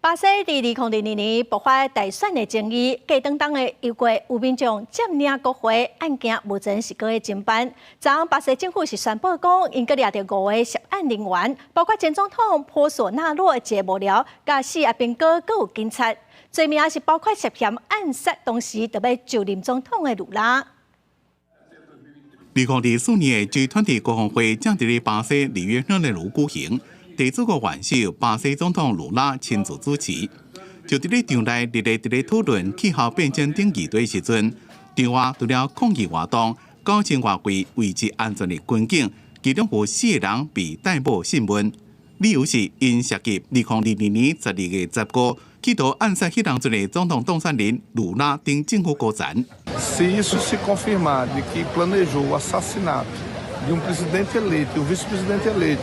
巴西在2002年爆发大选的争议，继当当的1月，有民众占领国会案件目前是搁在侦办。昨巴西政府是宣布讲，因搁抓到5个涉案人员，包括前总统波索纳洛一个幕僚，甲4个兵哥，搁有警察。罪名是包括涉嫌暗杀当时特别就任总统的卢拉。2024年的G20国峰会将在巴西里约热内卢举行。第4个元首巴西总统卢拉亲自主持，就伫咧场内热烈讨论气候变迁等议题时阵，场外除了抗议活动，9000外位维持安全的军警，其中有4个人被逮捕讯问，理由是因涉及2022年12月15企图暗杀迄当阵的总统当选人卢拉等政府高层。Se isso se confirmar de que planejou o assassinato de presidente eleito e vice-presidente eleito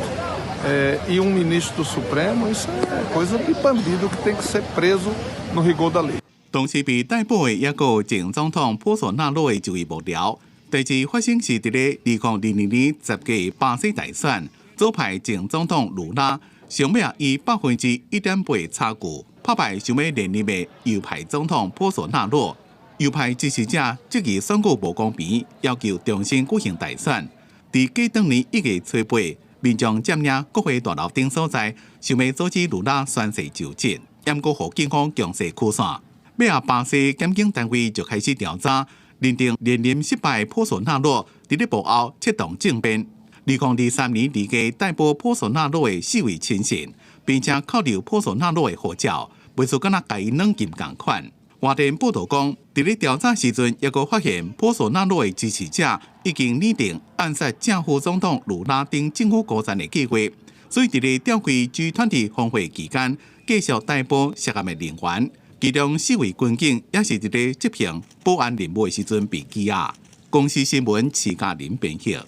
e ministro do Supremo, isso é coisa de bandido que tem que ser preso no rigor da lei. 同时被逮捕的也有前总统波索纳洛的一位幕僚。第二发生是伫咧2022年10月巴西大选，左派前总统卢拉想要以1.8%差距打败想要连任的右派总统波索纳洛。右派支持者质疑选举无公平，要求重新举行大选。伫过当年1月初8，民众占领国会大楼等所在，想要阻止卢拉宣誓就职，也过互警方强势驱散。尾后巴西检警单位就开始调查，认定连任失败波索纳洛伫咧幕后策动政变。2023年2月逮捕波索纳洛的4位亲信，并且扣留波索纳洛的护照，袂出敢若甲伊软禁共款。外电报道讲，伫咧调查时阵，也个发现波索纳洛的支持者已经拟定暗杀正副总统卢拉等政府高层的计划，所以伫咧召开G20峰会期间，继续逮捕涉案的人员，其中4位军警也是伫咧执行保安任务的时阵被羁押。公司新闻徐嘉玲编写。